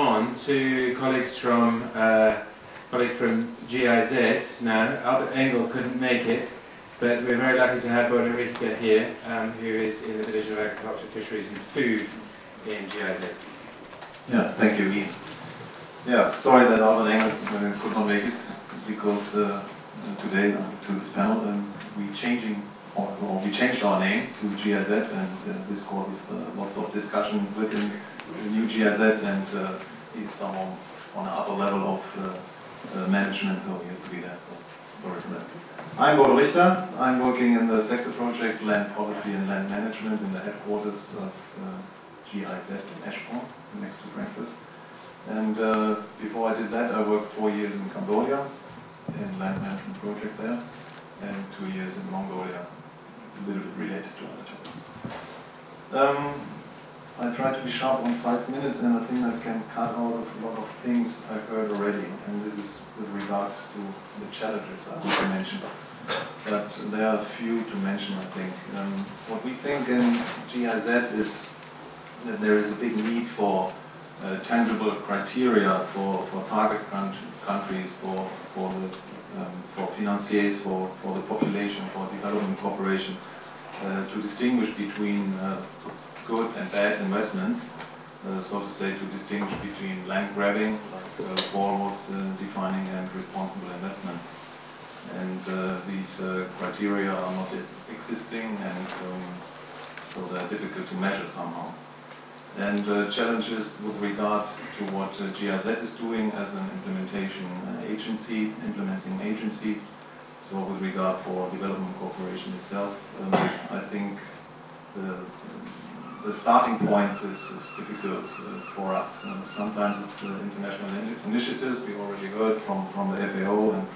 On to colleagues from GIZ now. Engel couldn't make it, but we're very lucky to have Voluntary here, who is in the Division of Agriculture, Fisheries and Food in GIZ. Yeah, thank you, Ian. Yeah, sorry that Engel could not make it because today to this panel we changed our name to GIZ, and this causes lots of discussion within the new GIZ, and he's someone on an upper level of management, so he has to be there. So sorry for that. I'm Bodo Richter. I'm working in the sector project Land Policy and Land Management in the headquarters of GIZ in Ashbourne, next to Frankfurt. And before I did that, I worked 4 years in Cambodia in land management project there, and 2 years in Mongolia, a little bit related to other topics. I try to be sharp on 5 minutes, and I think I can cut out of a lot of things I've heard already, and this is with regards to the challenges I want to mention. But there are a few to mention, I think. What we think in GIZ is that there is a big need for tangible criteria for target countries, for financiers, for the population, for development cooperation, to distinguish between good and bad investments, so to say, to distinguish between land grabbing, like Paul was defining, and responsible investments. And these criteria are not yet existing, and so they're difficult to measure somehow. And challenges with regard to what GIZ is doing as an implementing agency. So with regard for development cooperation itself, I think the starting point is difficult for us. Sometimes it's international initiatives. We already heard from the FAO and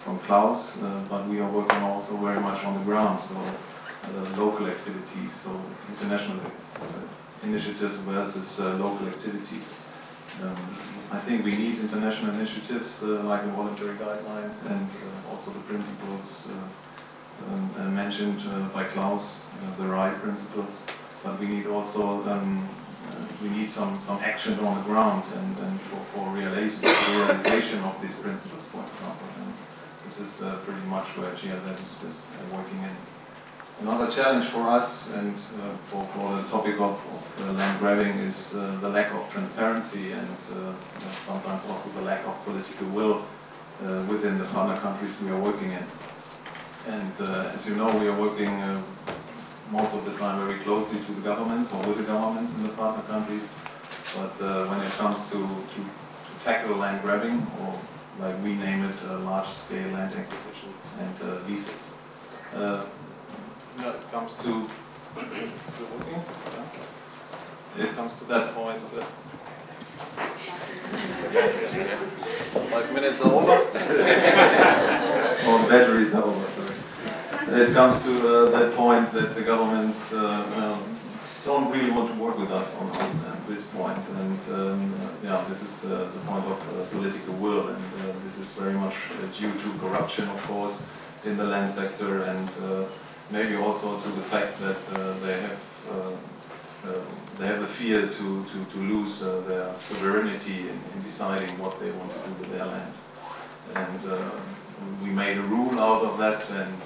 from Klaus, but we are working also very much on the ground. So local activities, so international initiatives versus local activities. I think we need international initiatives like the voluntary guidelines and also the principles mentioned by Klaus, the right principles. But we need also some action on the ground and for realization of these principles, for example. And this is pretty much where GIZ is working in. Another challenge for us and for the topic of land grabbing is the lack of transparency and sometimes also the lack of political will within the partner countries we are working in. And as you know, we are working most of the time very closely to the governments or with the governments in the partner countries. But when it comes to tackle land grabbing, or like we name it, large-scale land acquisitions and leases, it comes to it comes to that point. 5 minutes are over. Or batteries are over. Sorry. It comes to that point that the governments don't really want to work with us on this point, and yeah, this is the point of political will, and this is very much due to corruption, of course, in the land sector, and maybe also to the fact that they have the fear to lose their sovereignty in deciding what they want to do with their land. And we made a rule out of that, and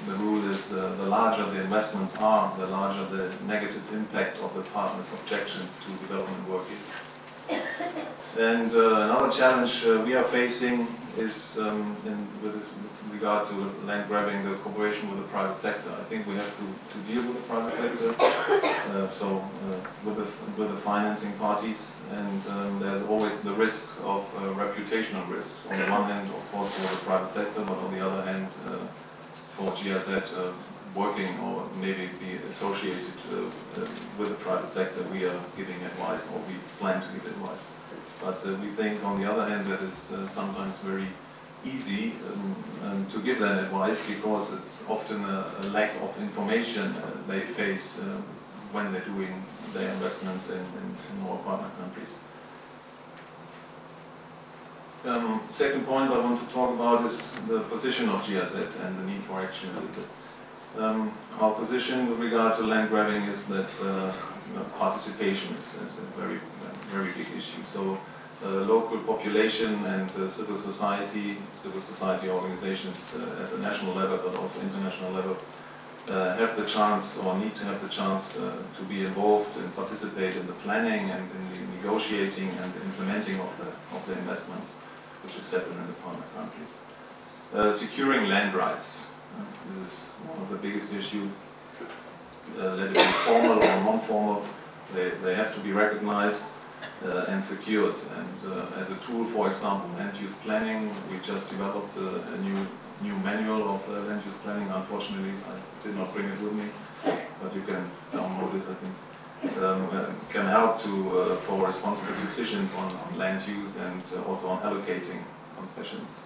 the rule is the larger the investments are, the larger the negative impact of the partners' objections to development work is. And another challenge we are facing is with regard to land grabbing, the cooperation with the private sector. I think we have to deal with the private sector, with the financing parties, and there's always the risks of reputational risks. On the one hand, of course, for the private sector, but on the other hand, for GIZ working or maybe be associated with the private sector, we are giving advice, or we plan to give advice. But we think, on the other hand, that is sometimes very easy to give that advice, because it's often a lack of information they face when they're doing their investments in more partner countries. Second point I want to talk about is the position of GIZ and the need for action a little bit. Our position with regard to land grabbing is that participation is a very big issue. So local population and civil society organizations at the national level, but also international levels, have the chance or need to have the chance to be involved and participate in the planning and in the negotiating and the implementing of the investments, which is happening in the partner countries. Securing land rights. This is one of the biggest issues. Let it be formal or non-formal, they have to be recognized and secured. And as a tool, for example, land use planning, we just developed a new manual of land use planning. Unfortunately, I did not bring it with me, but you can download it, I think. Can help for responsible decisions on land use and also on allocating concessions.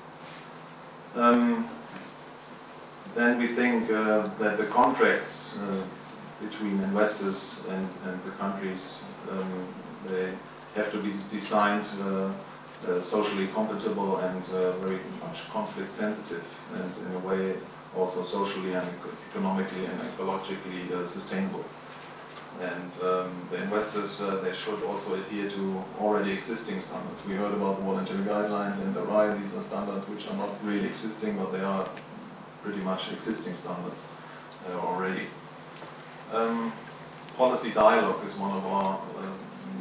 Then we think that the contracts between investors and the countries, they have to be designed socially compatible and very much conflict sensitive, and in a way also socially and economically and ecologically sustainable. And the investors, they should also adhere to already existing standards. We heard about the voluntary guidelines and the RIE. These are standards which are not really existing, but they are pretty much existing standards already. Policy dialogue is one of our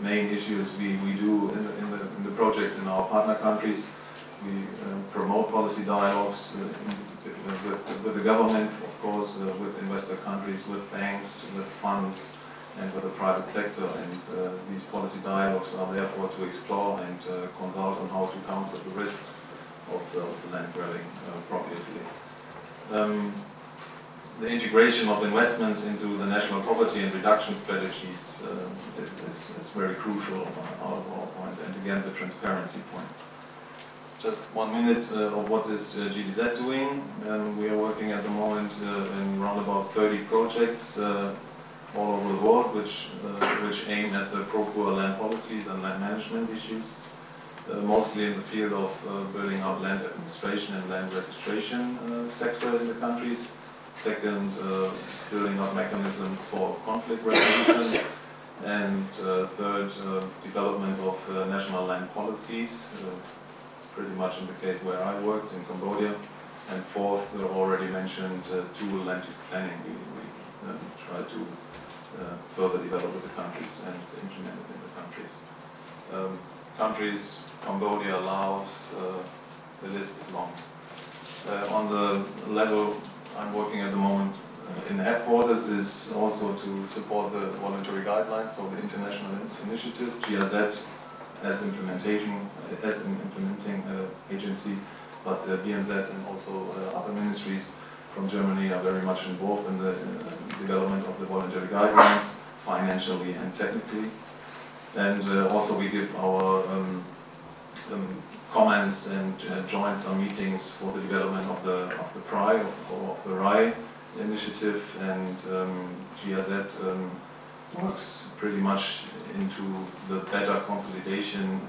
main issues we do in the projects in our partner countries. We promote policy dialogues with the government, of course, with investor countries, with banks, with funds, and with the private sector. And these policy dialogues are therefore to explore and consult on how to counter the risk of the land grabbing appropriately. The integration of investments into the national poverty and reduction strategies is very crucial out of our point, and again the transparency point. Just 1 minute of what is GIZ doing. We are working at the moment in around about 30 projects all over the world, which aim at the pro-poor land policies and land management issues, mostly in the field of building out land administration and land registration sector in the countries. Second, building up mechanisms for conflict resolution. And third, development of national land policies, pretty much in the case where I worked in Cambodia. And fourth, already mentioned tool land use planning. We try to further develop with the countries and implement it in the countries. Countries, Cambodia, Laos, the list is long. On the level I'm working at the moment in the headquarters is also to support the voluntary guidelines, so the international initiatives, GIZ as an implementing agency, but BMZ and also other ministries from Germany are very much involved in the development of the voluntary guidelines, financially and technically. And also we give our comments and join some meetings for the development of the PRI or of the RIE initiative, and GIZ works pretty much into the better consolidation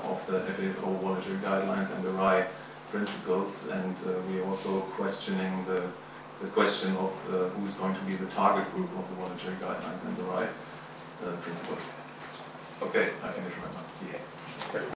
of the FAO voluntary guidelines and the RIE principles, and we are also questioning the question of who's going to be the target group of the voluntary guidelines and the RIE principles. Okay, I finish right now. Yeah.